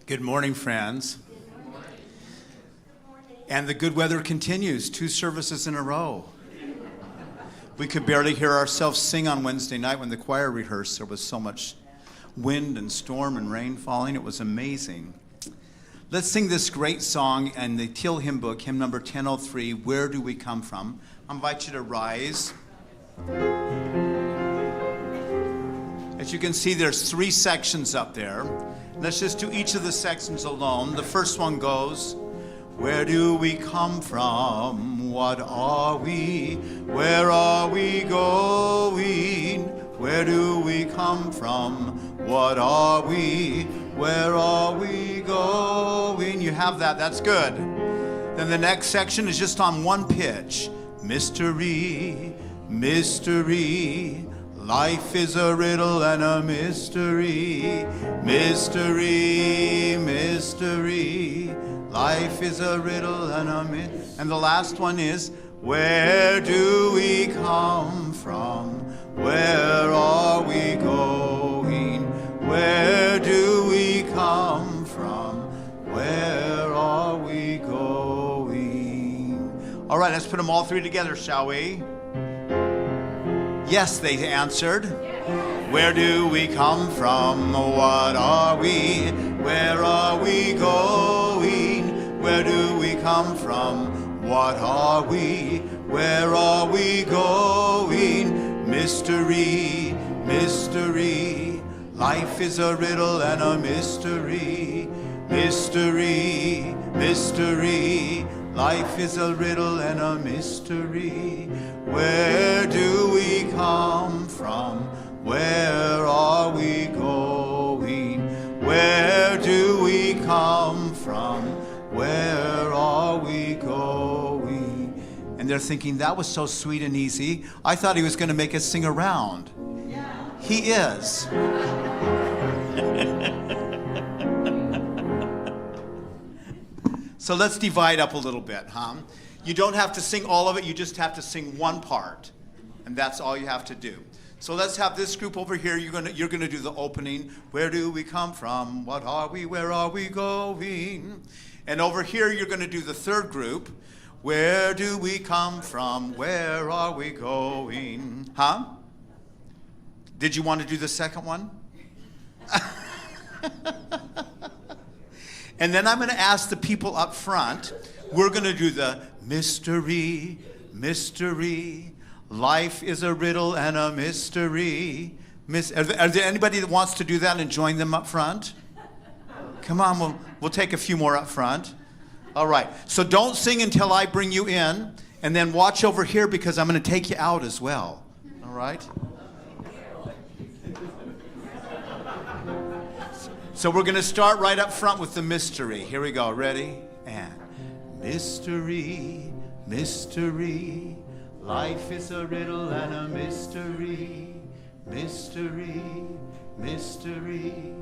Good morning, friends. Good morning. And the good weather continues, 2 services in a row. We could barely hear ourselves sing on Wednesday night when the choir rehearsed. There was so much wind and storm and rain falling. It was amazing. Let's sing this great song in the Teal hymn book, hymn number 1003, Where Do We Come From? I invite you to rise. As you can see, there's 3 sections up there. Let's just do each of the sections alone. The first one goes, where do we come from? What are we? Where are we going? Where do we come from? What are we? Where are we going? You have that, that's good. Then the next section is just on one pitch. Mystery, mystery. Life is a riddle and a mystery. Mystery, mystery. Life is a riddle and a mystery. And the last one is, where do we come from? Where are we going? Where do we come from? Where are we going? All right, let's put them all 3 together, shall we? Yes, they answered. Where do we come from? What are we? Where are we going? Where do we come from? What are we? Where are we going? Mystery, mystery. Life is a riddle and a mystery. Mystery, mystery. Life is a riddle and a mystery. Where do we come from? Where are we going? Where do we come from? Where are we going? And they're thinking, that was so sweet and easy. I thought he was going to make us sing around. Yeah. He is. So let's divide up a little bit, huh? You don't have to sing all of it, you just have to sing one part. And that's all you have to do. So let's have this group over here. You're gonna do the opening. Where do we come from? What are we? Where are we going? And over here, you're gonna do the third group. Where do we come from? Where are we going? Huh? Did you want to do the second one? And then I'm going to ask the people up front. We're going to do the mystery, mystery. Life is a riddle and a mystery. Are there anybody that wants to do that and join them up front? Come on, we'll take a few more up front. All right, so don't sing until I bring you in, and then watch over here because I'm going to take you out as well. All right? So we're going to start right up front with the mystery. Here we go. Ready? And mystery, mystery. Life is a riddle and a mystery. Mystery, mystery.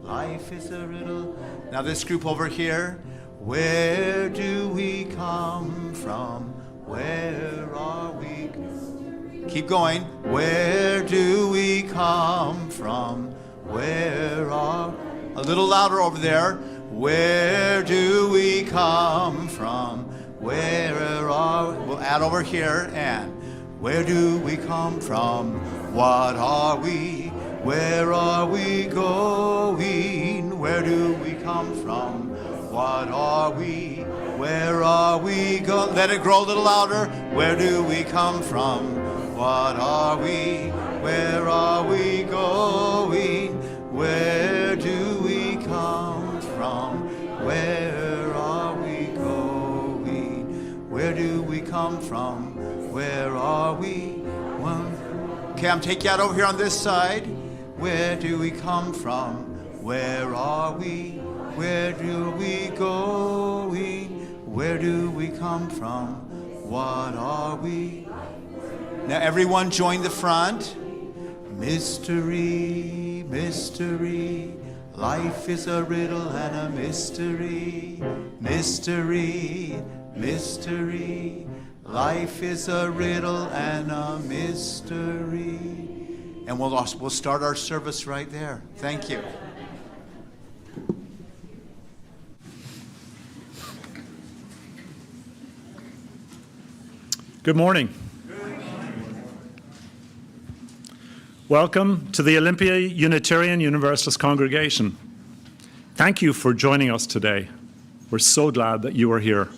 Life is a riddle. Now this group over here. Where do we come from? Where are we? Keep going. Where do we come from? Where are... A little louder over there. Where do we come from? Where are... We'll add over here. And where do we come from? What are we? Where are we going? Where do we come from? What are we? Where are we going? Let it grow a little louder. Where do we come from? What are we? Where are we going? Where do we come from? Where are we going? Where do we come from? Where are we? Okay, I'm taking you out over here on this side. Where do we come from? Where are we? Where do we go? Where do we come from? What are we? Now everyone join the front. Mystery, mystery. Life is a riddle and a mystery. Mystery, mystery. Life is a riddle and a mystery. And we'll start our service right there. Thank you. Good morning. Welcome to the Olympia Unitarian Universalist Congregation. Thank you for joining us today. We're so glad that you are here.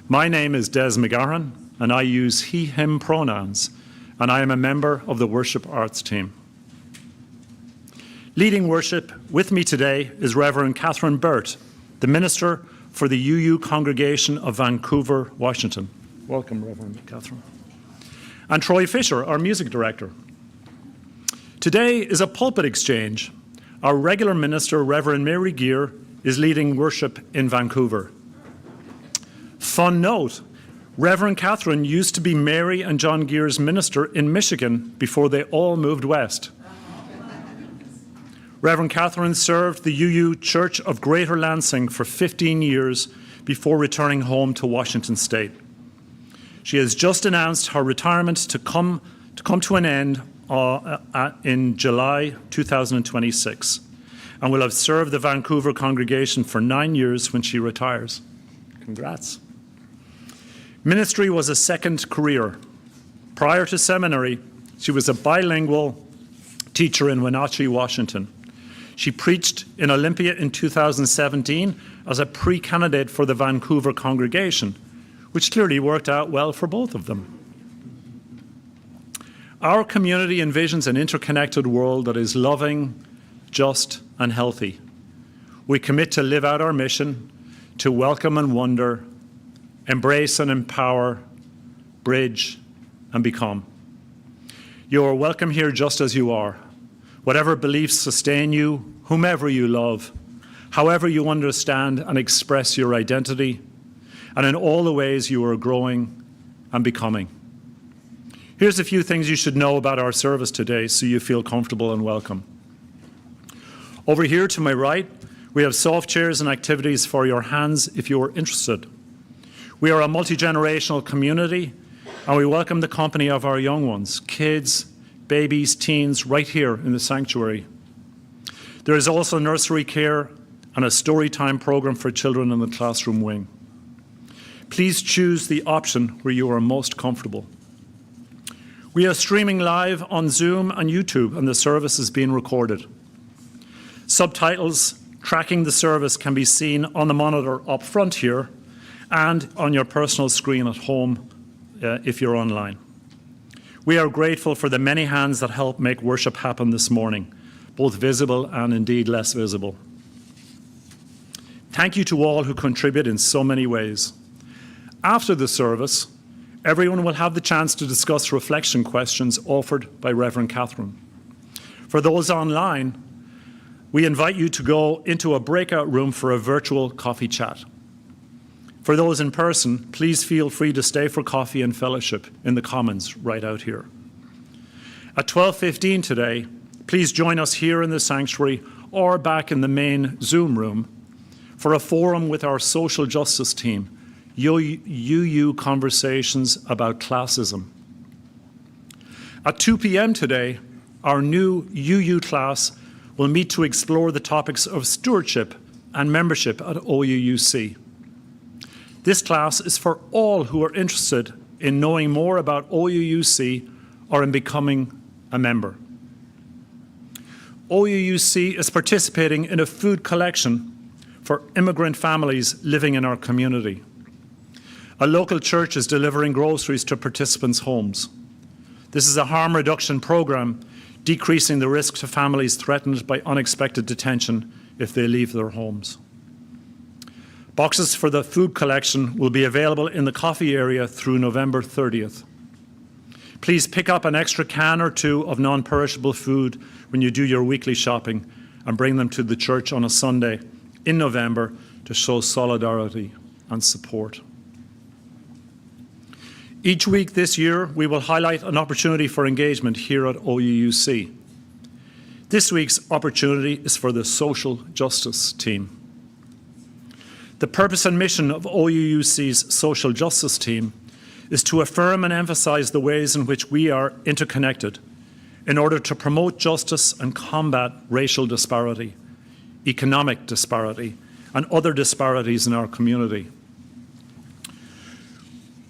My name is Des McGarren, and I use he, him pronouns, and I am a member of the worship arts team. Leading worship with me today is Reverend Kathryn Bert, the minister for the UU Congregation of Vancouver, Washington. Welcome, Reverend Kathryn. And Troy Fisher, our music director. Today is a pulpit exchange. Our regular minister, Reverend Mary Gear, is leading worship in Vancouver. Fun note, Reverend Kathryn used to be Mary and John Gear's minister in Michigan before they all moved west. Reverend Kathryn served the UU Church of Greater Lansing for 15 years before returning home to Washington State. She has just announced her retirement to come to an end in July 2026, and will have served the Vancouver congregation for 9 years when she retires. Congrats. Ministry was a second career. Prior to seminary, she was a bilingual teacher in Wenatchee, Washington. She preached in Olympia in 2017 as a pre-candidate for the Vancouver congregation, which clearly worked out well for both of them. Our community envisions an interconnected world that is loving, just, and healthy. We commit to live out our mission, to welcome and wonder, embrace and empower, bridge, and become. You are welcome here just as you are. Whatever beliefs sustain you, whomever you love, however you understand and express your identity, and in all the ways you are growing and becoming. Here's a few things you should know about our service today so you feel comfortable and welcome. Over here to my right, we have soft chairs and activities for your hands if you are interested. We are a multi-generational community, and we welcome the company of our young ones, kids, babies, teens, right here in the sanctuary. There is also nursery care and a story time program for children in the classroom wing. Please choose the option where you are most comfortable. We are streaming live on Zoom and YouTube, and the service is being recorded. Subtitles tracking the service can be seen on the monitor up front here and on your personal screen at home if you're online. We are grateful for the many hands that helped make worship happen this morning, both visible and indeed less visible. Thank you to all who contribute in so many ways. After the service, everyone will have the chance to discuss reflection questions offered by Reverend Kathryn. For those online, we invite you to go into a breakout room for a virtual coffee chat. For those in person, please feel free to stay for coffee and fellowship in the Commons right out here. At 12:15 today, please join us here in the sanctuary or back in the main Zoom room for a forum with our social justice team, UU Conversations about Classism. At 2 p.m. today, our new UU class will meet to explore the topics of stewardship and membership at OUUC. This class is for all who are interested in knowing more about OUUC or in becoming a member. OUUC is participating in a food collection for immigrant families living in our community. A local church is delivering groceries to participants' homes. This is a harm reduction program decreasing the risk to families threatened by unexpected detention if they leave their homes. Boxes for the food collection will be available in the coffee area through November 30th. Please pick up an extra can or two of non-perishable food when you do your weekly shopping and bring them to the church on a Sunday in November to show solidarity and support. Each week this year, we will highlight an opportunity for engagement here at OUUC. This week's opportunity is for the social justice team. The purpose and mission of OUUC's social justice team is to affirm and emphasize the ways in which we are interconnected in order to promote justice and combat racial disparity, economic disparity, and other disparities in our community.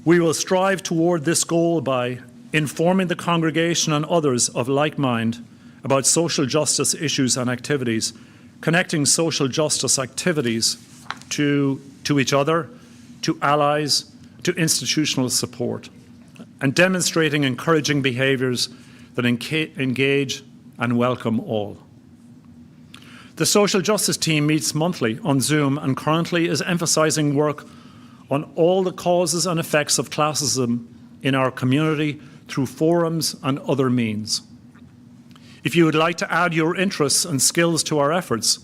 We will strive toward this goal by informing the congregation and others of like mind about social justice issues and activities, connecting social justice activities to each other, to allies, to institutional support, and demonstrating encouraging behaviours that engage and welcome all. The social justice team meets monthly on Zoom and currently is emphasising work on all the causes and effects of classism in our community through forums and other means. If you would like to add your interests and skills to our efforts,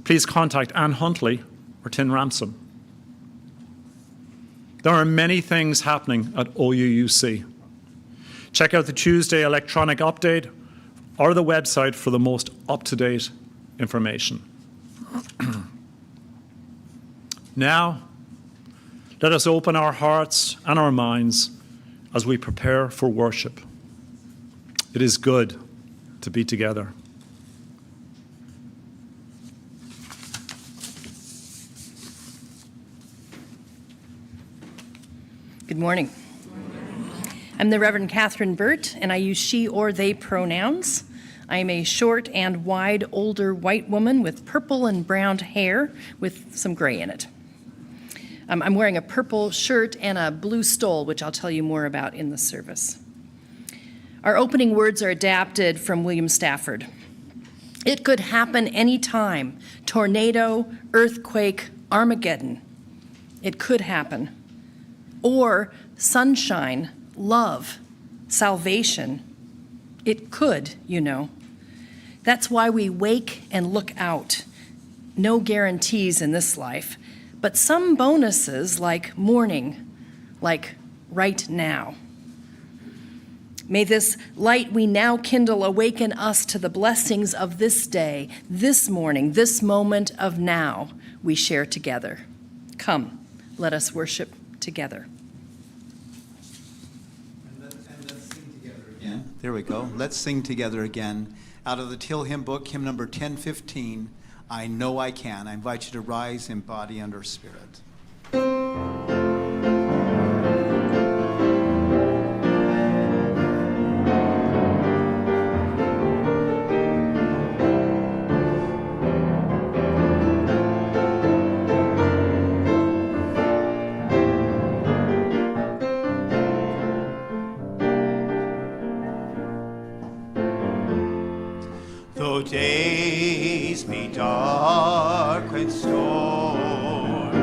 please contact Anne Huntley or Tin Ramsam. There are many things happening at OUUC. Check out the Tuesday electronic update or the website for the most up-to-date information. Now, let us open our hearts and our minds as we prepare for worship. It is good to be together. Good morning. I'm the Reverend Kathryn Bert, and I use she or they pronouns. I am a short and wide older white woman with purple and brown hair with some gray in it. I'm wearing a purple shirt and a blue stole, which I'll tell you more about in the service. Our opening words are adapted from William Stafford. It could happen anytime. Tornado, earthquake, Armageddon. It could happen. Or sunshine, love, salvation. It could, you know. That's why we wake and look out. No guarantees in this life, but some bonuses like morning, like right now. May this light we now kindle awaken us to the blessings of this day, this morning, this moment of now we share together. Come, let us worship together. And let's sing together again. There we go. Let's sing together again. Out of the Till Hymn Book, hymn number 1015, I Know I Can. I invite you to rise in body and or spirit. Though days be dark and storm,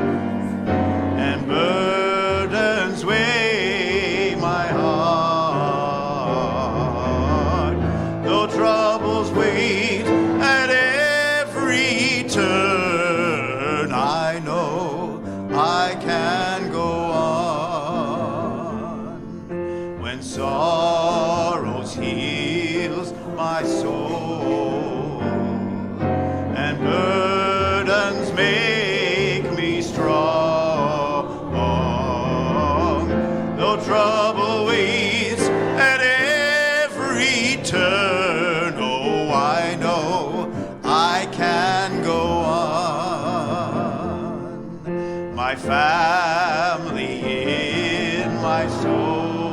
and burdens weigh my heart, though troubles wait at every turn, I know I can go on. When sorrows heals my soul, and burdens make me strong, though trouble waits at every turn, oh, I know I can go on. My family in my soul,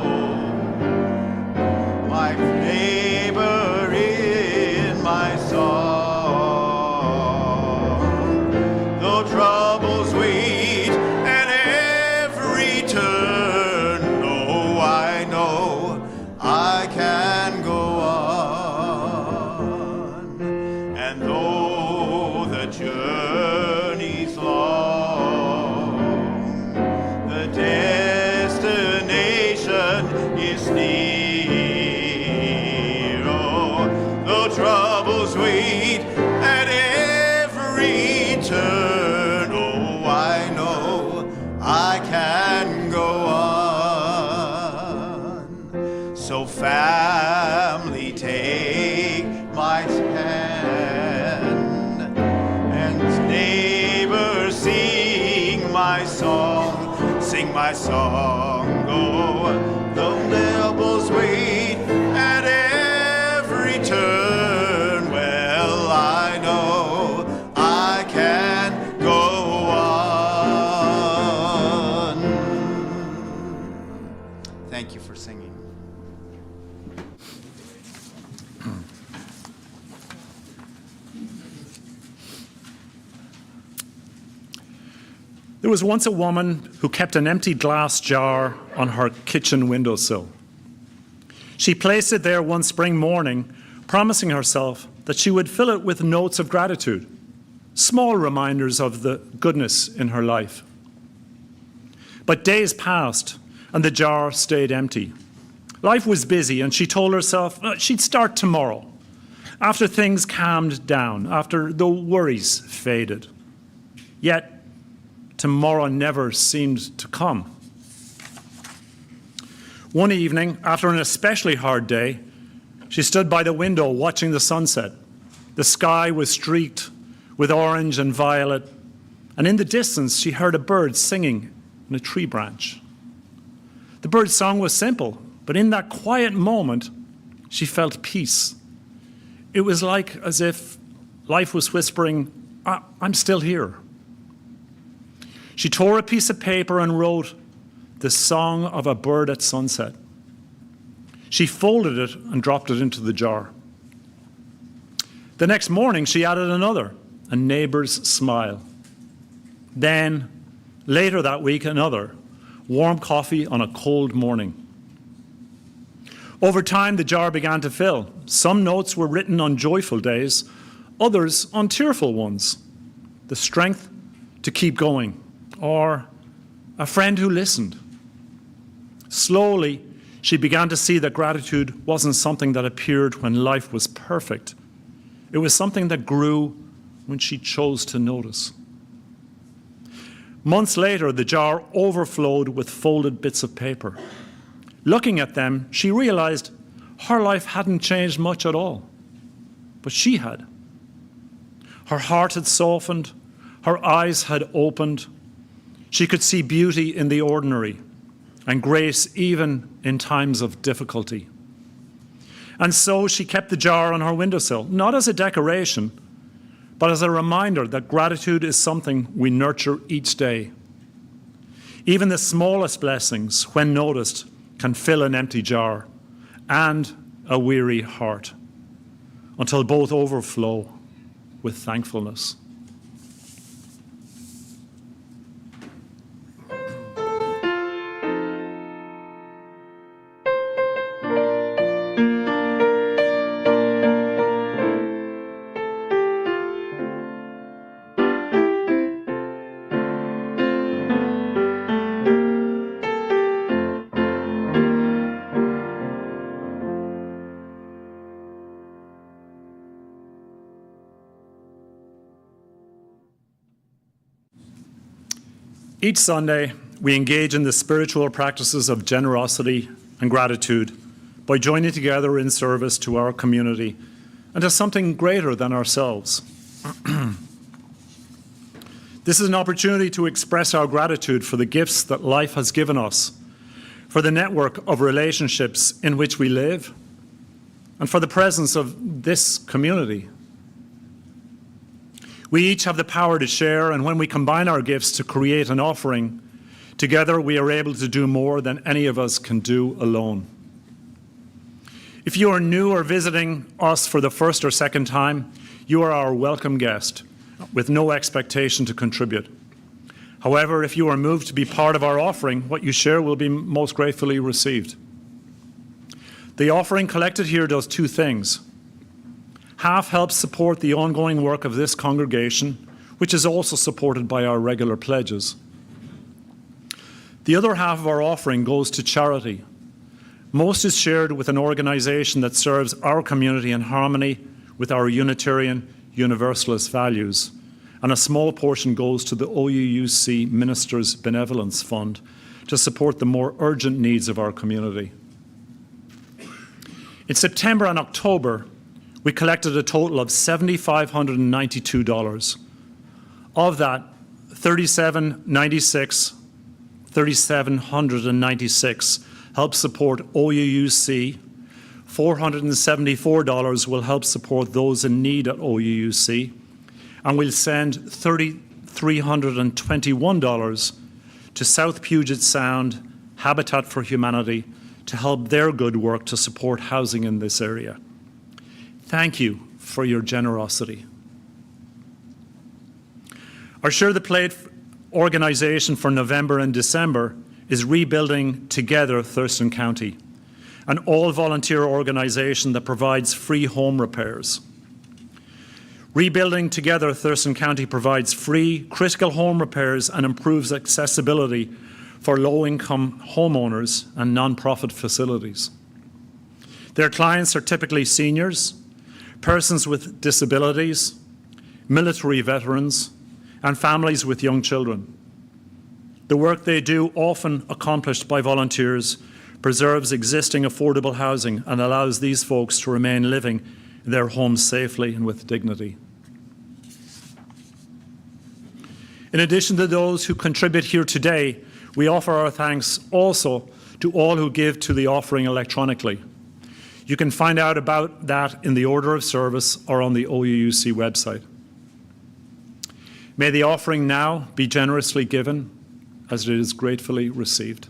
my neighbor in my song, though troubles wait at every turn, oh, I know I can go on. And though the journey's long, the destination is near, oh, though troubles wait at every turn, oh, I know I can go on. So family, take my hand, and neighbors, sing my song, oh, the labels wait at every turn, well, I know I can go on. Thank you for singing. There was once a woman who kept an empty glass jar on her kitchen windowsill. She placed it there one spring morning, promising herself that she would fill it with notes of gratitude, small reminders of the goodness in her life. But days passed, and the jar stayed empty. Life was busy, and she told herself she'd start tomorrow, after things calmed down, after the worries faded. Yet, tomorrow never seemed to come. One evening, after an especially hard day, she stood by the window watching the sunset. The sky was streaked with orange and violet, and in the distance she heard a bird singing in a tree branch. The bird's song was simple, but in that quiet moment, she felt peace. It was like as if life was whispering, I'm still here. She tore a piece of paper and wrote, "The Song of a Bird at Sunset." She folded it and dropped it into the jar. The next morning, she added another, "A Neighbor's Smile." Then, later that week, another, "Warm coffee on a cold morning." Over time, the jar began to fill. Some notes were written on joyful days, others on tearful ones. The strength to keep going, or a friend who listened. Slowly, she began to see that gratitude wasn't something that appeared when life was perfect. It was something that grew when she chose to notice. Months later, the jar overflowed with folded bits of paper. Looking at them, she realized her life hadn't changed much at all, but she had. Her heart had softened, her eyes had opened. She could see beauty in the ordinary and grace even in times of difficulty. And so she kept the jar on her windowsill, not as a decoration, but as a reminder that gratitude is something we nurture each day. Even the smallest blessings, when noticed, can fill an empty jar and a weary heart until both overflow with thankfulness. Each Sunday, we engage in the spiritual practices of generosity and gratitude by joining together in service to our community and to something greater than ourselves. This is an opportunity to express our gratitude for the gifts that life has given us, for the network of relationships in which we live, and for the presence of this community. We each have the power to share, and when we combine our gifts to create an offering, together we are able to do more than any of us can do alone. If you are new or visiting us for the first or second time, you are our welcome guest, with no expectation to contribute. However, if you are moved to be part of our offering, what you share will be most gratefully received. The offering collected here does two things. Half helps support the ongoing work of this congregation, which is also supported by our regular pledges. The other half of our offering goes to charity. Most is shared with an organization that serves our community in harmony with our Unitarian Universalist values, and a small portion goes to the OUUC Ministers' Benevolence Fund to support the more urgent needs of our community. In September and October, we collected a total of $7,592. Of that, $3,796 help support OUUC, $474 will help support those in need at OUUC, and we'll send $3,321 to South Puget Sound Habitat for Humanity to help their good work to support housing in this area. Thank you for your generosity. Our Share the Plate organization for November and December is Rebuilding Together Thurston County, an all-volunteer organization that provides free home repairs. Rebuilding Together Thurston County provides free critical home repairs and improves accessibility for low-income homeowners and nonprofit facilities. Their clients are typically seniors, persons with disabilities, military veterans, and families with young children. The work they do, often accomplished by volunteers, preserves existing affordable housing and allows these folks to remain living in their homes safely and with dignity. In addition to those who contribute here today, we offer our thanks also to all who give to the offering electronically. You can find out about that in the order of service or on the OUUC website. May the offering now be generously given as it is gratefully received.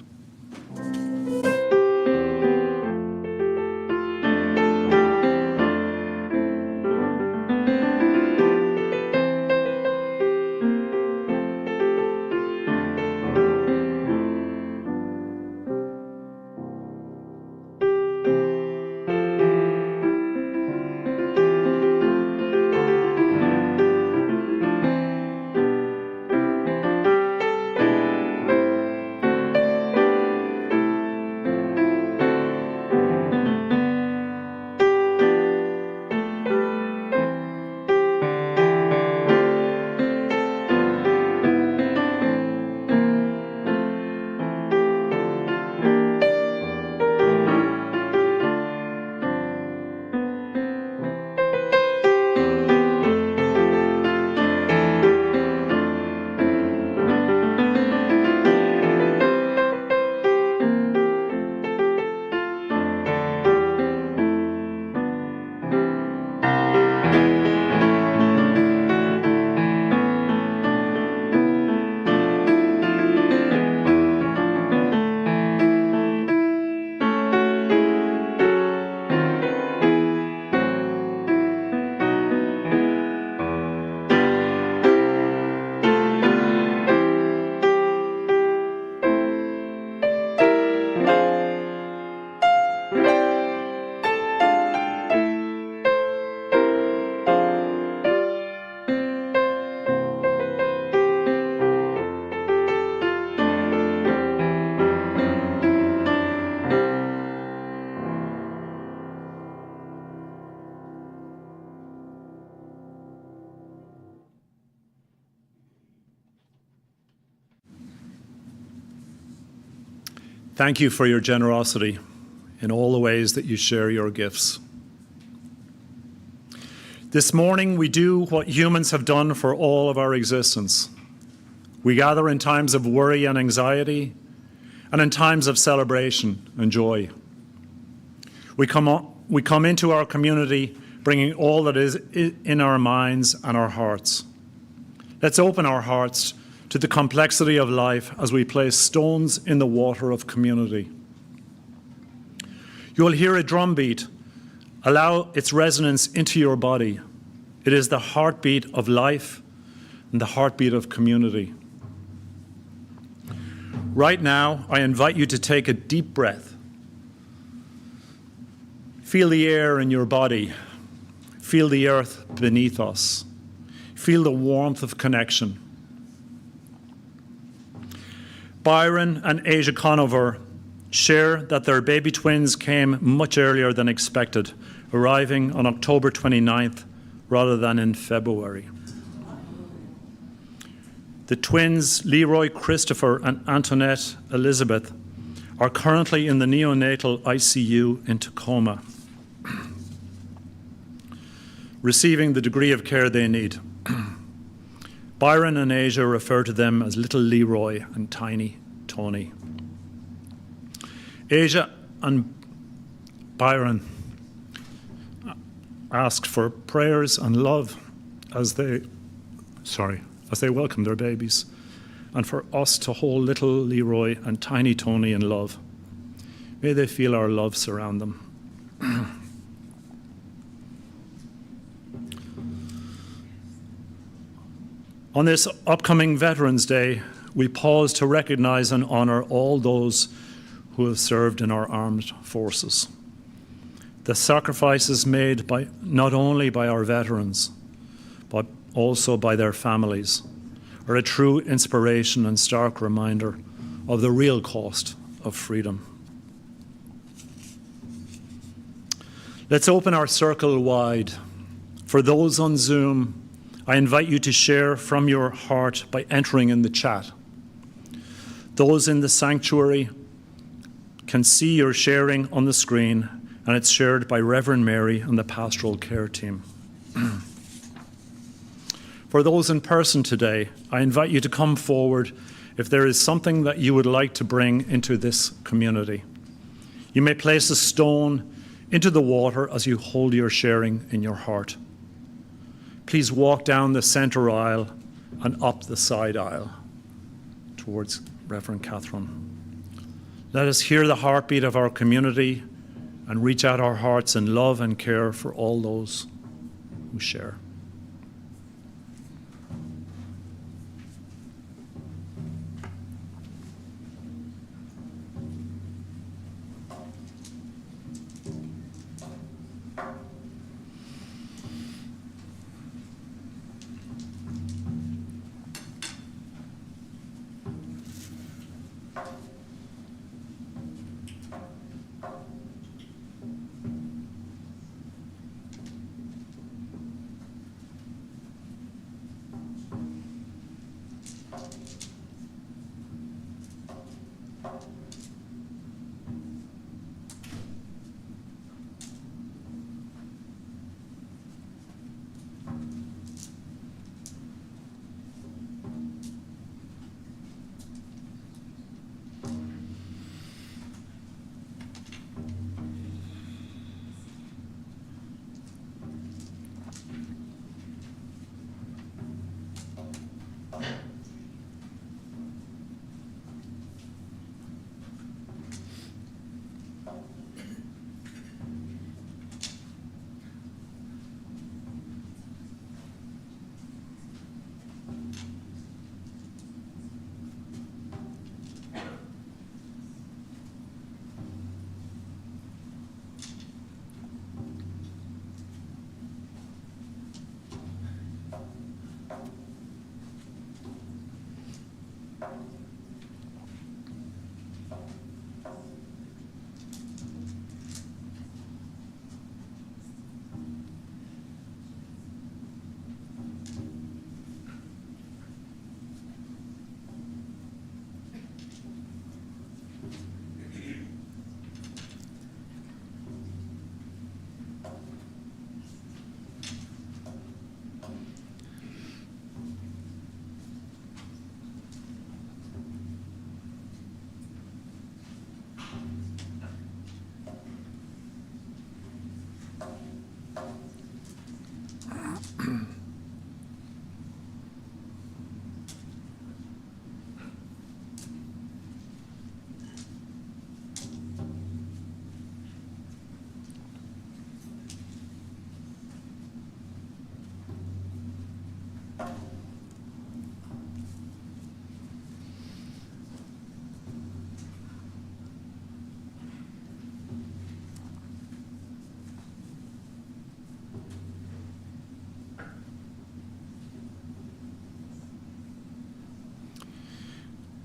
Thank you for your generosity in all the ways that you share your gifts. This morning, we do what humans have done for all of our existence. We gather in times of worry and anxiety, and in times of celebration and joy. We come into our community bringing all that is in our minds and our hearts. Let's open our hearts to the complexity of life as we place stones in the water of community. You will hear a drum beat. Allow its resonance into your body. It is the heartbeat of life and the heartbeat of community. Right now, I invite you to take a deep breath. Feel the air in your body. Feel the earth beneath us. Feel the warmth of connection. Byron and Asia Conover share that their baby twins came much earlier than expected, arriving on October 29th rather than in February. The twins, Leroy Christopher and Antoinette Elizabeth, are currently in the neonatal ICU in Tacoma, receiving the degree of care they need. Byron and Asia refer to them as Little Leroy and Tiny Tony. Asia and Byron asked for prayers and love as they welcome their babies, and for us to hold little Leroy and tiny Tony in love. May they feel our love surround them. On this upcoming Veterans Day, we pause to recognize and honor all those who have served in our armed forces. The sacrifices made not only by our veterans, but also by their families, are a true inspiration and stark reminder of the real cost of freedom. Let's open our circle wide. For those on Zoom, I invite you to share from your heart by entering in the chat. Those in the sanctuary can see your sharing on the screen, and it's shared by Reverend Mary and the pastoral care team. For those in person today, I invite you to come forward if there is something that you would like to bring into this community. You may place a stone into the water as you hold your sharing in your heart. Please walk down the center aisle and up the side aisle towards Reverend Kathryn. Let us hear the heartbeat of our community and reach out our hearts in love and care for all those who share.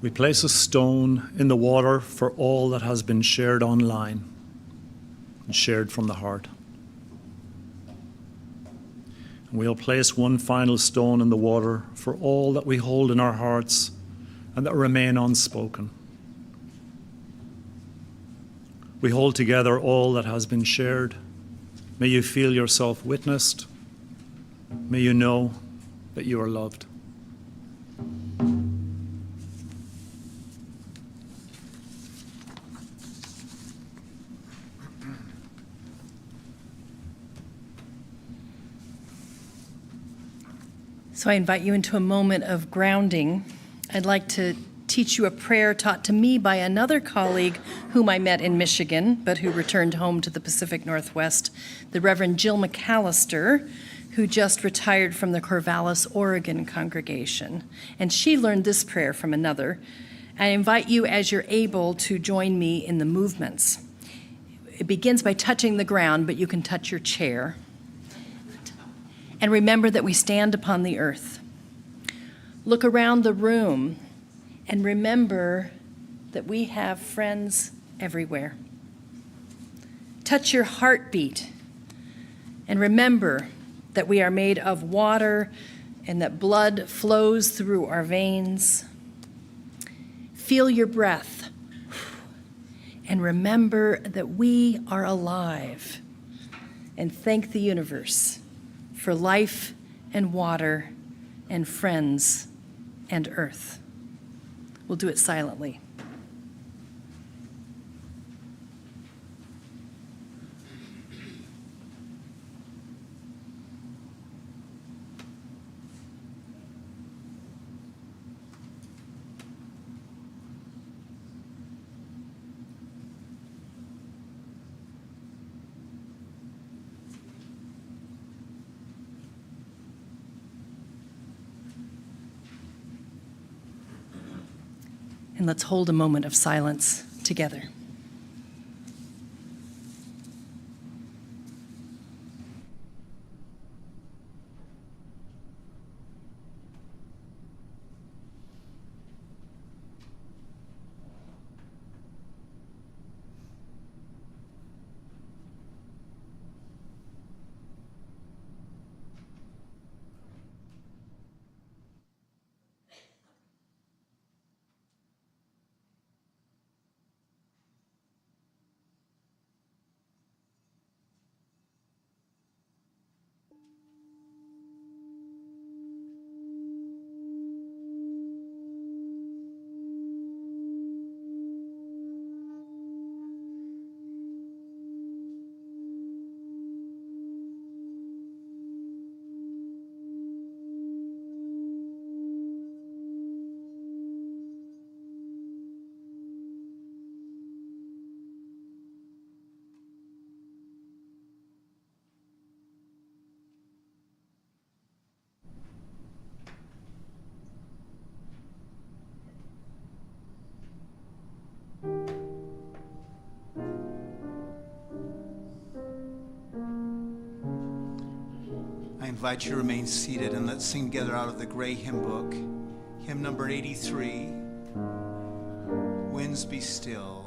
We place a stone in the water for all that has been shared online and shared from the heart. We'll place one final stone in the water for all that we hold in our hearts and that remain unspoken. We hold together all that has been shared. May you feel yourself witnessed. May you know that you are loved. So I invite you into a moment of grounding. I'd like to teach you a prayer taught to me by another colleague whom I met in Michigan, but who returned home to the Pacific Northwest, the Reverend Jill McAllister, who just retired from the Corvallis, Oregon congregation. And she learned this prayer from another. I invite you, as you're able, to join me in the movements. It begins by touching the ground, but you can touch your chair. And remember that we stand upon the earth. Look around the room and remember that we have friends everywhere. Touch your heartbeat and remember that we are made of water and that blood flows through our veins. Feel your breath and remember that we are alive, and thank the universe for life and water and friends and earth. We'll do it silently. And let's hold a moment of silence together. I invite you to remain seated and let's sing together out of the gray hymn book, hymn number 83, Winds Be Still.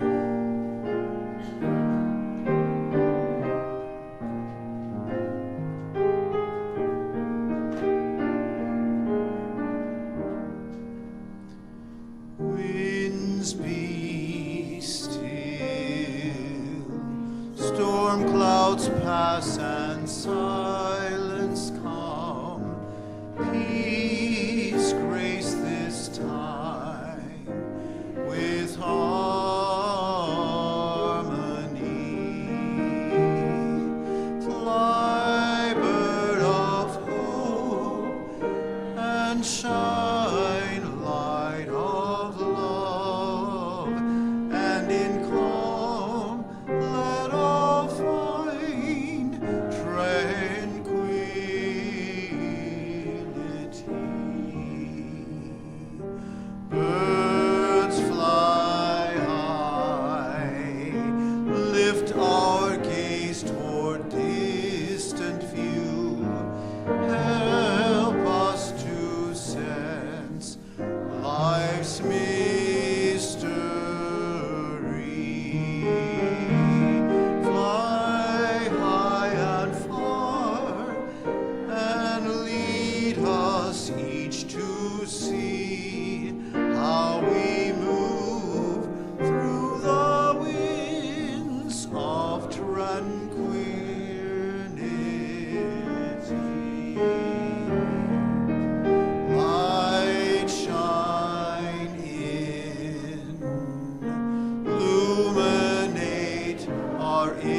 Winds be still, storm clouds pass and silence come, peace grace this time with harmony. Fly, bird of hope, and shine, light of love, and in calm let all find tranquility.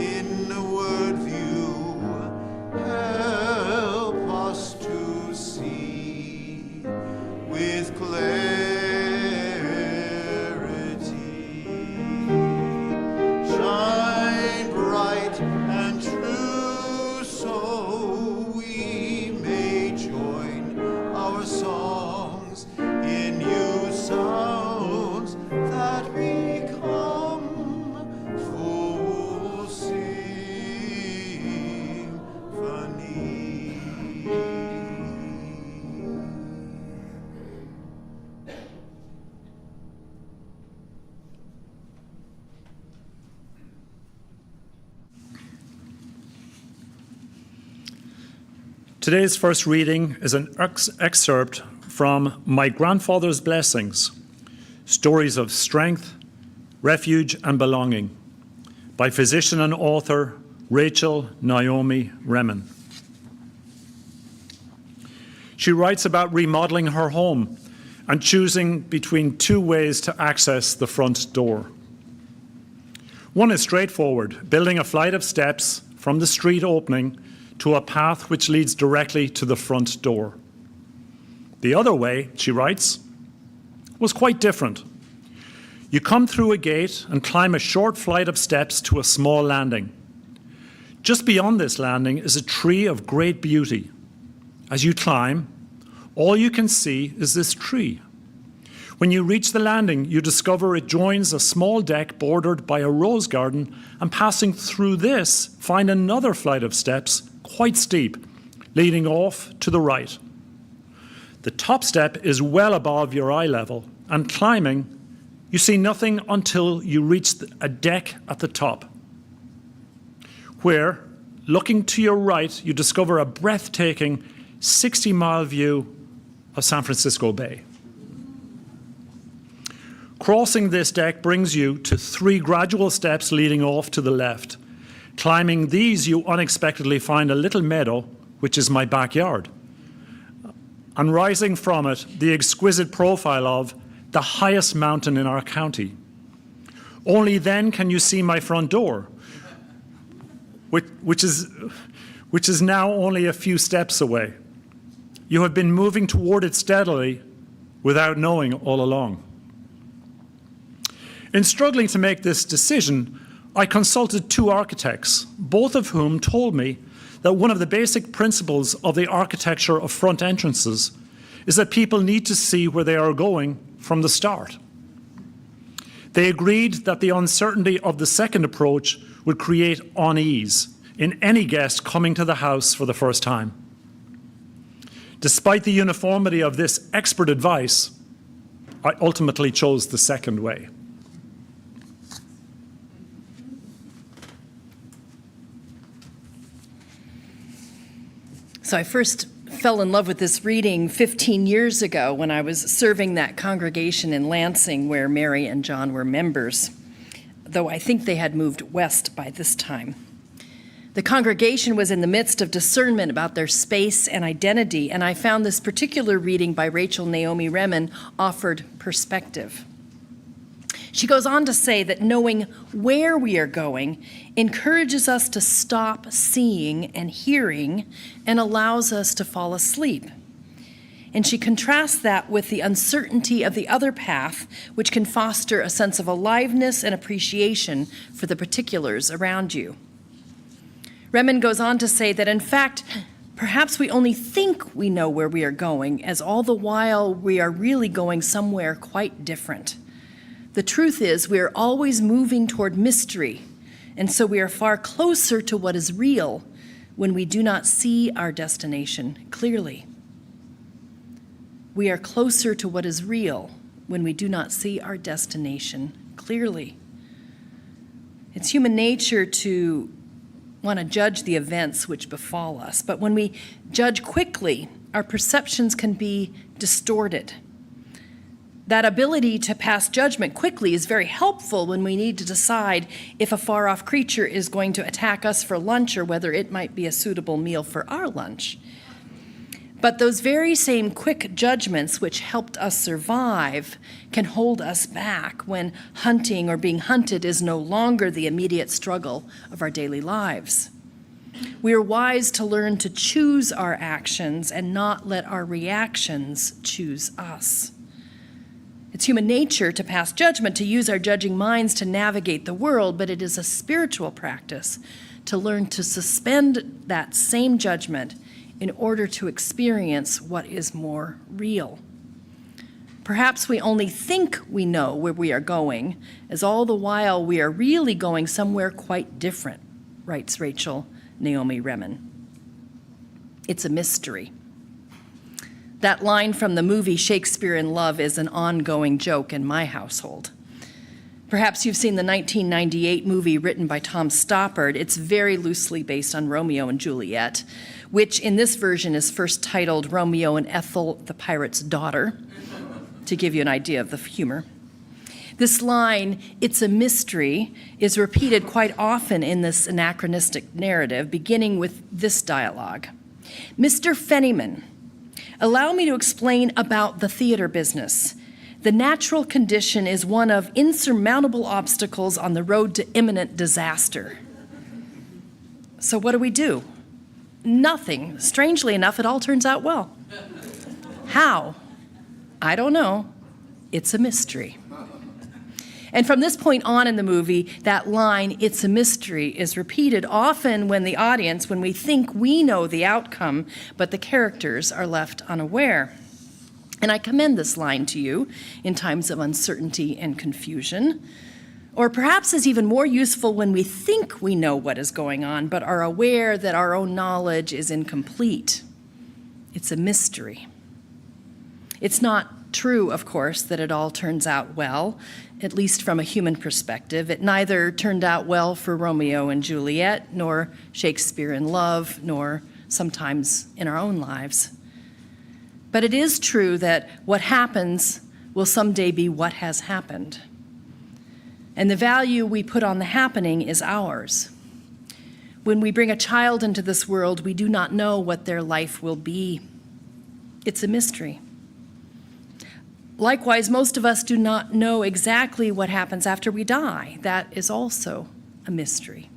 inward view, help us to see with clarity. Shine bright and true, so we may join our songs in new sounds that become full symphony. Today's first reading is an excerpt from My Grandfather's Blessings, Stories of Strength, Refuge and Belonging, by physician and author Rachel Naomi Remen. She writes about remodeling her home and choosing between two ways to access the front door. One is straightforward, building a flight of steps from the street opening to a path which leads directly to the front door. The other way, she writes, was quite different. You come through a gate and climb a short flight of steps to a small landing. Just beyond this landing is a tree of great beauty. As you climb, all you can see is this tree. When you reach the landing, you discover it joins a small deck bordered by a rose garden, and passing through this, find another flight of steps, quite steep, leading off to the right. The top step is well above your eye level, and climbing, you see nothing until you reach a deck at the top, where, looking to your right, you discover a breathtaking 60-mile view of San Francisco Bay. Crossing this deck brings you to 3 gradual steps leading off to the left. Climbing these, you unexpectedly find a little meadow, which is my backyard. And rising from it, the exquisite profile of the highest mountain in our county. Only then can you see my front door, which is now only a few steps away. You have been moving toward it steadily without knowing all along. In struggling to make this decision, I consulted 2 architects, both of whom told me that one of the basic principles of the architecture of front entrances is that people need to see where they are going from the start. They agreed that the uncertainty of the second approach would create unease in any guest coming to the house for the first time. Despite the uniformity of this expert advice, I ultimately chose the second way. So I first fell in love with this reading 15 years ago when I was serving that congregation in Lansing where Mary and John were members, though I think they had moved west by this time. The congregation was in the midst of discernment about their space and identity, and I found this particular reading by Rachel Naomi Remen offered perspective. She goes on to say that knowing where we are going encourages us to stop seeing and hearing and allows us to fall asleep. And she contrasts that with the uncertainty of the other path, which can foster a sense of aliveness and appreciation for the particulars around you. Remen goes on to say that, in fact, perhaps we only think we know where we are going, as all the while we are really going somewhere quite different. The truth is, we are always moving toward mystery, and so we are far closer to what is real when we do not see our destination clearly. We are closer to what is real when we do not see our destination clearly. It's human nature to want to judge the events which befall us, but when we judge quickly, our perceptions can be distorted. That ability to pass judgment quickly is very helpful when we need to decide if a far-off creature is going to attack us for lunch or whether it might be a suitable meal for our lunch. But those very same quick judgments which helped us survive can hold us back when hunting or being hunted is no longer the immediate struggle of our daily lives. We are wise to learn to choose our actions and not let our reactions choose us. It's human nature to pass judgment, to use our judging minds to navigate the world, but it is a spiritual practice to learn to suspend that same judgment in order to experience what is more real. Perhaps we only think we know where we are going, as all the while we are really going somewhere quite different, writes Rachel Naomi Remen. It's a mystery. That line from the movie Shakespeare in Love is an ongoing joke in my household. Perhaps you've seen the 1998 movie written by Tom Stoppard. It's very loosely based on Romeo and Juliet, which in this version is first titled Romeo and Ethel, the Pirate's Daughter, to give you an idea of the humor. This line, "It's a mystery," is repeated quite often in this anachronistic narrative, beginning with this dialogue. "Mr. Fennyman, allow me to explain about the theater business. The natural condition is one of insurmountable obstacles on the road to imminent disaster." So what do? Nothing. Strangely enough, it all turns out well. How? I don't know. It's a mystery. And from this point on in the movie, that line, "It's a mystery," is repeated often when we think we know the outcome, but the characters are left unaware. And I commend this line to you in times of uncertainty and confusion. Or perhaps is even more useful when we think we know what is going on, but are aware that our own knowledge is incomplete. It's a mystery. It's not true, of course, that it all turns out well, at least from a human perspective. It neither turned out well for Romeo and Juliet, nor Shakespeare in Love, nor sometimes in our own lives. But it is true that what happens will someday be what has happened. And the value we put on the happening is ours. When we bring a child into this world, we do not know what their life will be. It's a mystery. Likewise, most of us do not know exactly what happens after we die. That is also a mystery.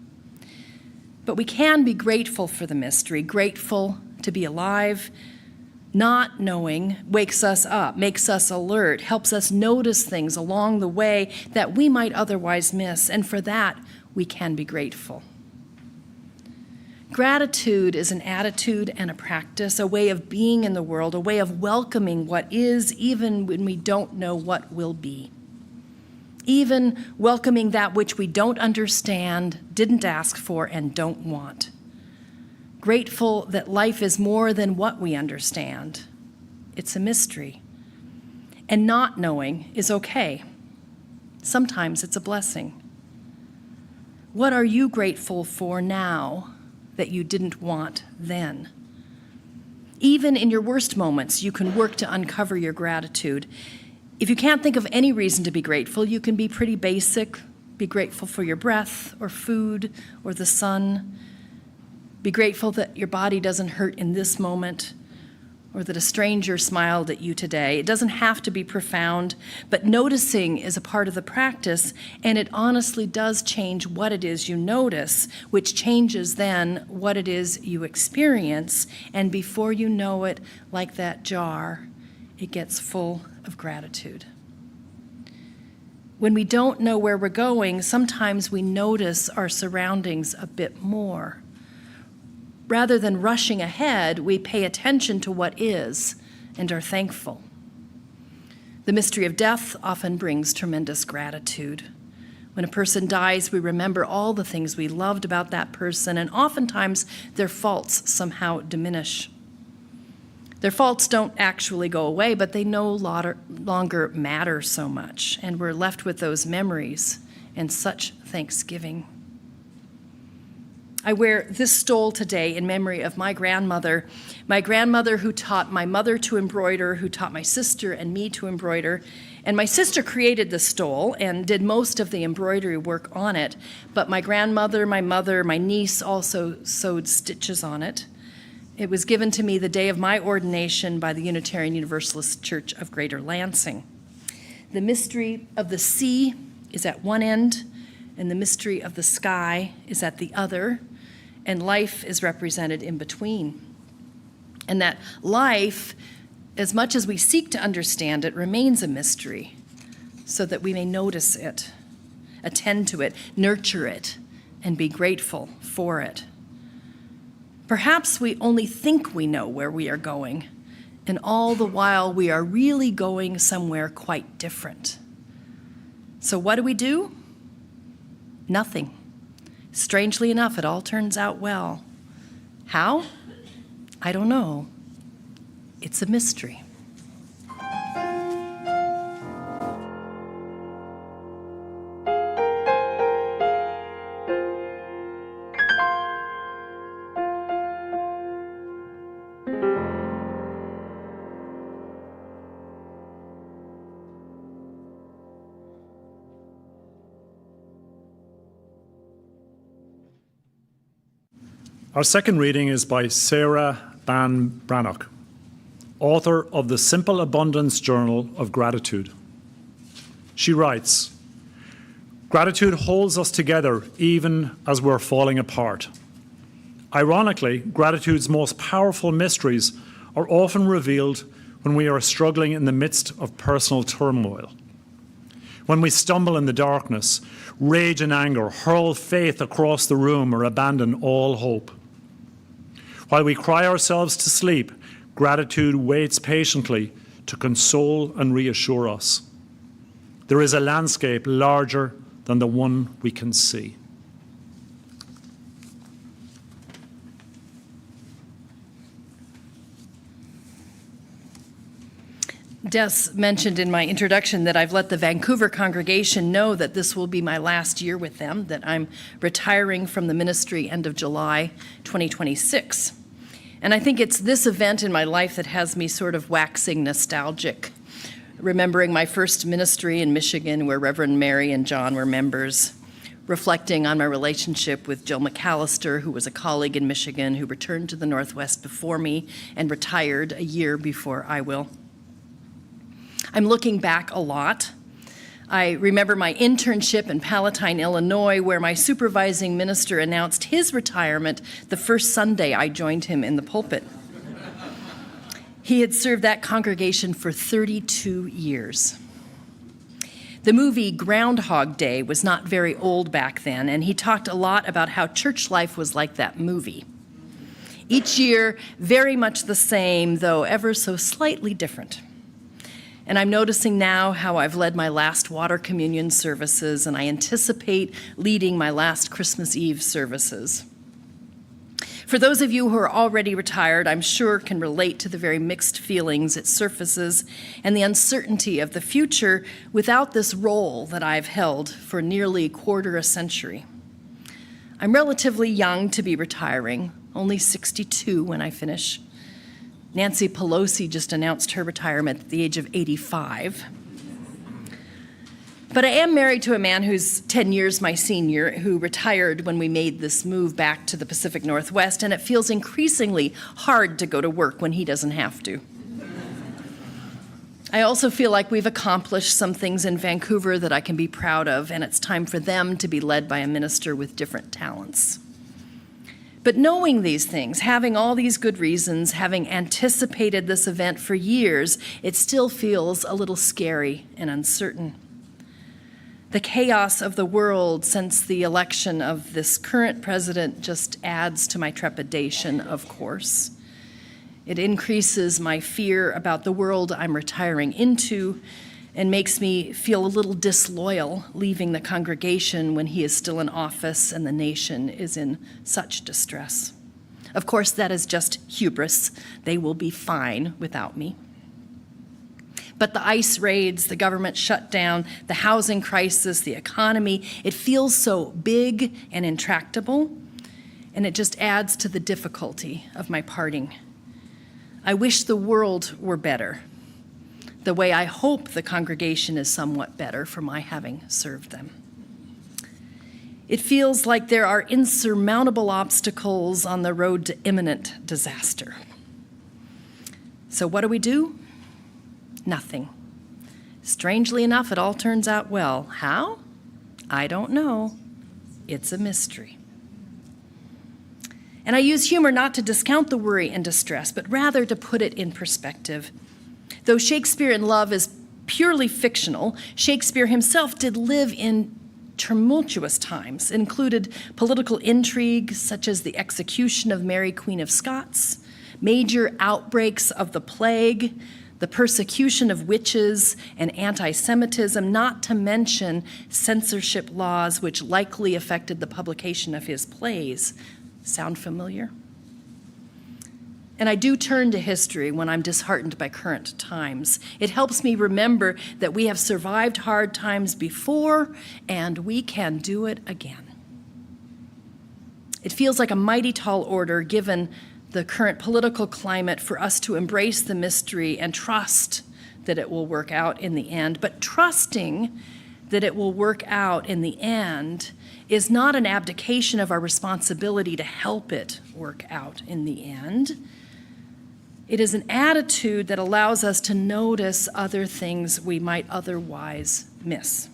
But we can be grateful for the mystery, grateful to be alive. Not knowing wakes us up, makes us alert, helps us notice things along the way that we might otherwise miss, and for that, we can be grateful. Gratitude is an attitude and a practice, a way of being in the world, a way of welcoming what is, even when we don't know what will be. Even welcoming that which we don't understand, didn't ask for, and don't want. Grateful that life is more than what we understand. It's a mystery. And not knowing is okay. Sometimes it's a blessing. What are you grateful for now that you didn't want then? Even in your worst moments, you can work to uncover your gratitude. If you can't think of any reason to be grateful, you can be pretty basic. Be grateful for your breath or food or the sun. Be grateful that your body doesn't hurt in this moment, or that a stranger smiled at you today. It doesn't have to be profound, but noticing is a part of the practice, and it honestly does change what it is you notice, which changes then what it is you experience, and before you know it, like that jar, it gets full of gratitude. When we don't know where we're going, sometimes we notice our surroundings a bit more. Rather than rushing ahead, we pay attention to what is and are thankful. The mystery of death often brings tremendous gratitude. When a person dies, we remember all the things we loved about that person, and oftentimes their faults somehow diminish. Their faults don't actually go away, but they no longer matter so much, and we're left with those memories and such thanksgiving. I wear this stole today in memory of my grandmother who taught my mother to embroider, who taught my sister and me to embroider. And my sister created the stole and did most of the embroidery work on it. But my grandmother, my mother, my niece also sewed stitches on it. It was given to me the day of my ordination by the Unitarian Universalist Church of Greater Lansing. The mystery of the sea is at one end, and the mystery of the sky is at the other, and life is represented in between. And that life, as much as we seek to understand it, remains a mystery, so that we may notice it, attend to it, nurture it, and be grateful for it. Perhaps we only think we know where we are going, and all the while we are really going somewhere quite different. So what do? Nothing. Strangely enough, it all turns out well. How? I don't know. It's a mystery. Our second reading is by Sarah Ban Brannock, author of the Simple Abundance Journal of Gratitude. She writes, "Gratitude holds us together even as we're falling apart. Ironically, gratitude's most powerful mysteries are often revealed when we are struggling in the midst of personal turmoil. When we stumble in the darkness, rage and anger, hurl faith across the room, or abandon all hope. While we cry ourselves to sleep, gratitude waits patiently to console and reassure us. There is a landscape larger than the one we can see." Des mentioned in my introduction that I've let the Vancouver congregation know that this will be my last year with them, that I'm retiring from the ministry end of July 2026. And I think it's this event in my life that has me sort of waxing nostalgic, remembering my first ministry in Michigan where Reverend Mary and John were members, reflecting on my relationship with Jill McAllister, who was a colleague in Michigan who returned to the Northwest before me and retired a year before I will. I'm looking back a lot. I remember my internship in Palatine, Illinois, where my supervising minister announced his retirement the first Sunday I joined him in the pulpit. He had served that congregation for 32 years. The movie Groundhog Day was not very old back then, and he talked a lot about how church life was like that movie. Each year, very much the same, though ever so slightly different. And I'm noticing now how I've led my last water communion services, and I anticipate leading my last Christmas Eve services. For those of you who are already retired, I'm sure can relate to the very mixed feelings it surfaces and the uncertainty of the future without this role that I've held for nearly a quarter a century. I'm relatively young to be retiring, only 62 when I finish. Nancy Pelosi just announced her retirement at the age of 85. But I am married to a man who's 10 years my senior, who retired when we made this move back to the Pacific Northwest, and it feels increasingly hard to go to work when he doesn't have to. I also feel like we've accomplished some things in Vancouver that I can be proud of, and it's time for them to be led by a minister with different talents. But knowing these things, having all these good reasons, having anticipated this event for years, it still feels a little scary and uncertain. The chaos of the world since the election of this current president just adds to my trepidation, of course. It increases my fear about the world I'm retiring into and makes me feel a little disloyal leaving the congregation when he is still in office and the nation is in such distress. Of course, that is just hubris. They will be fine without me. But the ICE raids, the government shutdown, the housing crisis, the economy, it feels so big and intractable, and it just adds to the difficulty of my parting. I wish the world were better, the way I hope the congregation is somewhat better for my having served them. It feels like there are insurmountable obstacles on the road to imminent disaster. So what do? Nothing. Strangely enough, it all turns out well. How? I don't know. It's a mystery. And I use humor not to discount the worry and distress, but rather to put it in perspective. Though Shakespeare in Love is purely fictional, Shakespeare himself did live in tumultuous times. It included political intrigue, such as the execution of Mary, Queen of Scots, major outbreaks of the plague, the persecution of witches, and anti-Semitism, not to mention censorship laws which likely affected the publication of his plays. Sound familiar? And I do turn to history when I'm disheartened by current times. It helps me remember that we have survived hard times before, and we can do it again. It feels like a mighty tall order, given the current political climate, for us to embrace the mystery and trust that it will work out in the end. But trusting that it will work out in the end is not an abdication of our responsibility to help it work out in the end. It is an attitude that allows us to notice other things we might otherwise miss.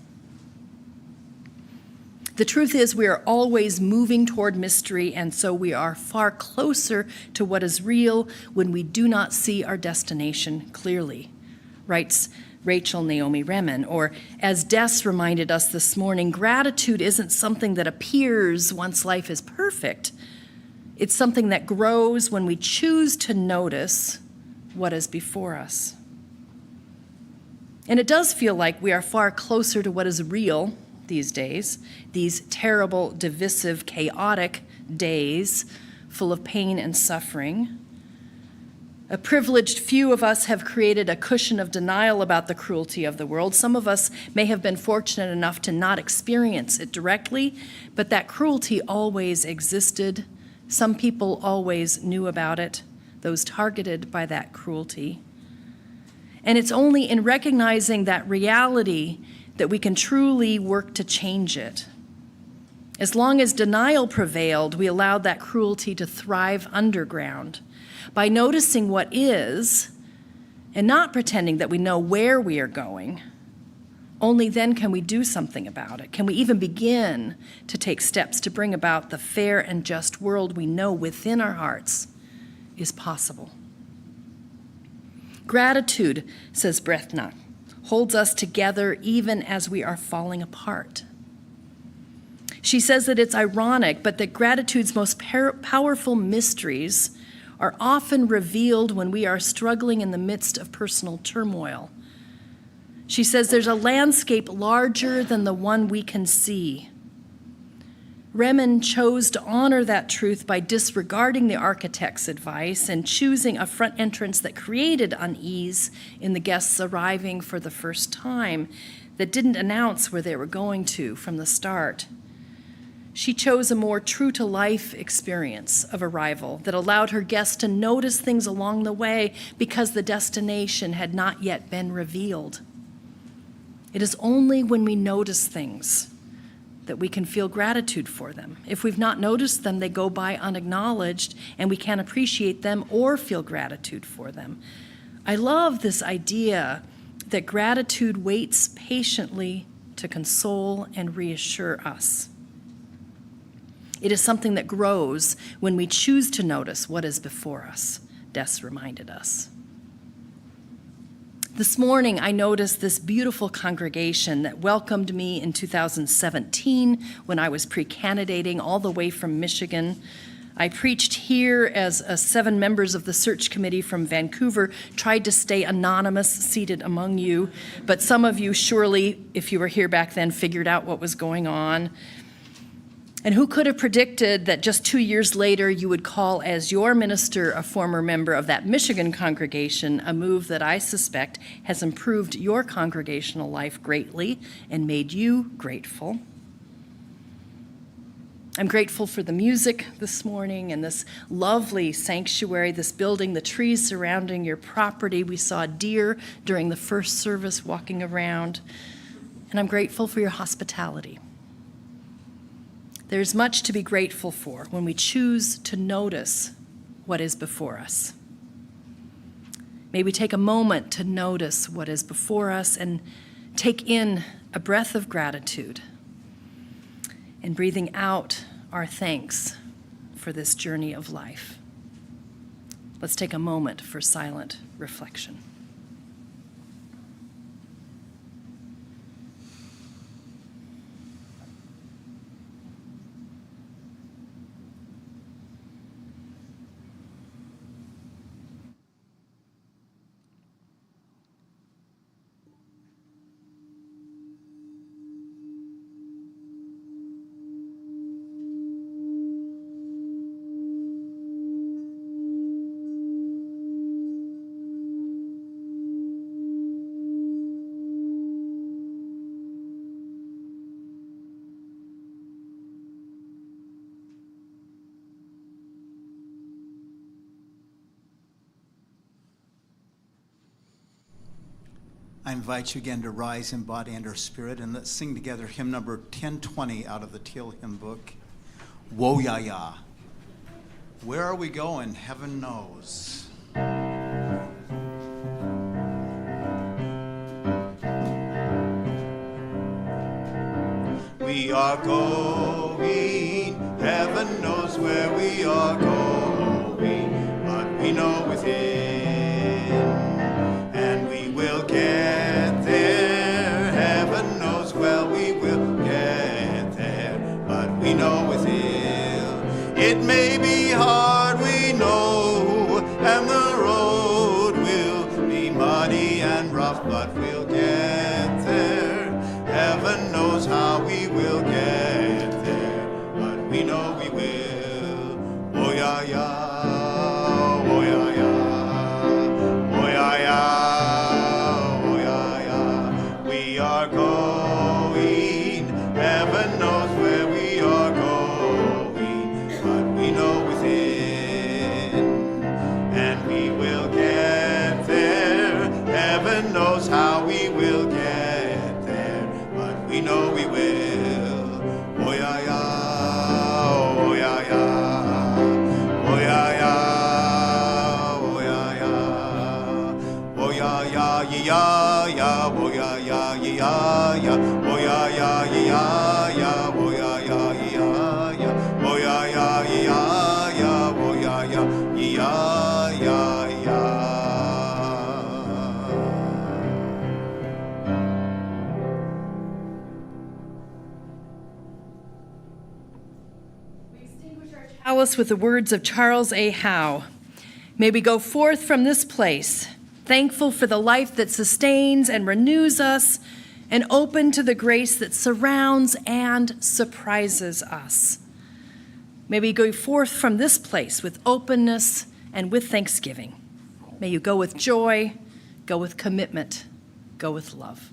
The truth is, we are always moving toward mystery, and so we are far closer to what is real when we do not see our destination clearly, writes Rachel Naomi Remen. Or, as Des reminded us this morning, gratitude isn't something that appears once life is perfect. It's something that grows when we choose to notice what is before us. And it does feel like we are far closer to what is real these days, these terrible, divisive, chaotic days full of pain and suffering. A privileged few of us have created a cushion of denial about the cruelty of the world. Some of us may have been fortunate enough to not experience it directly, but that cruelty always existed. Some people always knew about it, those targeted by that cruelty. And it's only in recognizing that reality that we can truly work to change it. As long as denial prevailed, we allowed that cruelty to thrive underground. By noticing what is, and not pretending that we know where we are going, only then can we do something about it. Can we even begin to take steps to bring about the fair and just world we know within our hearts is possible. Gratitude, says Bretna, holds us together even as we are falling apart. She says that it's ironic, but that gratitude's most powerful mysteries are often revealed when we are struggling in the midst of personal turmoil. She says there's a landscape larger than the one we can see. Remen chose to honor that truth by disregarding the architect's advice and choosing a front entrance that created unease in the guests arriving for the first time, that didn't announce where they were going to from the start. She chose a more true-to-life experience of arrival that allowed her guests to notice things along the way because the destination had not yet been revealed. It is only when we notice things that we can feel gratitude for them. If we've not noticed them, they go by unacknowledged, and we can't appreciate them or feel gratitude for them. I love this idea that gratitude waits patiently to console and reassure us. It is something that grows when we choose to notice what is before us, Des reminded us. This morning, I noticed this beautiful congregation that welcomed me in 2017 when I was pre-candidating all the way from Michigan. I preached here as 7 members of the search committee from Vancouver tried to stay anonymous, seated among you, but some of you surely, if you were here back then, figured out what was going on. And who could have predicted that just 2 years later you would call as your minister a former member of that Michigan congregation, a move that I suspect has improved your congregational life greatly and made you grateful. I'm grateful for the music this morning and this lovely sanctuary, this building, the trees surrounding your property. We saw deer during the first service walking around. And I'm grateful for your hospitality. There's much to be grateful for when we choose to notice what is before us. May we take a moment to notice what is before us and take in a breath of gratitude, and breathing out our thanks for this journey of life. Let's take a moment for silent reflection. I invite you again to rise in body and our spirit, and let's sing together hymn number 1020 out of the Teal hymn book. Woe ya ya. Where are we going? Heaven knows. We are going, heaven knows where we are going, but we know within, and we will get there. Heaven knows well we will get there, but we know within. It may be hard, we know, and the road will be muddy and rough, but we'll get there. Heaven knows how we will get there, but we know we will. Oh yeah, yeah, oh yeah, yeah, oh yeah, yeah, oh yeah, yeah. We are going, heaven knows where we are going, but we know within, and we will get there. Heaven knows how we will get there, but we know we will. Oh yeah, yeah, oh yeah, yeah, oh yeah, yeah, oh yeah, yeah, oh yeah, yeah, yeah, yeah, oh yeah, yeah, yeah, yeah, oh yeah, yeah, yeah, yeah, oh yeah, yeah, yeah, yeah, oh yeah, yeah, yeah, yeah, oh yeah, yeah, yeah, yeah, yeah. Chalice with the words of Charles A. Howe. May we go forth from this place, thankful for the life that sustains and renews us, and open to the grace that surrounds and surprises us. May we go forth from this place with openness and with thanksgiving. May you go with joy, go with commitment, go with love.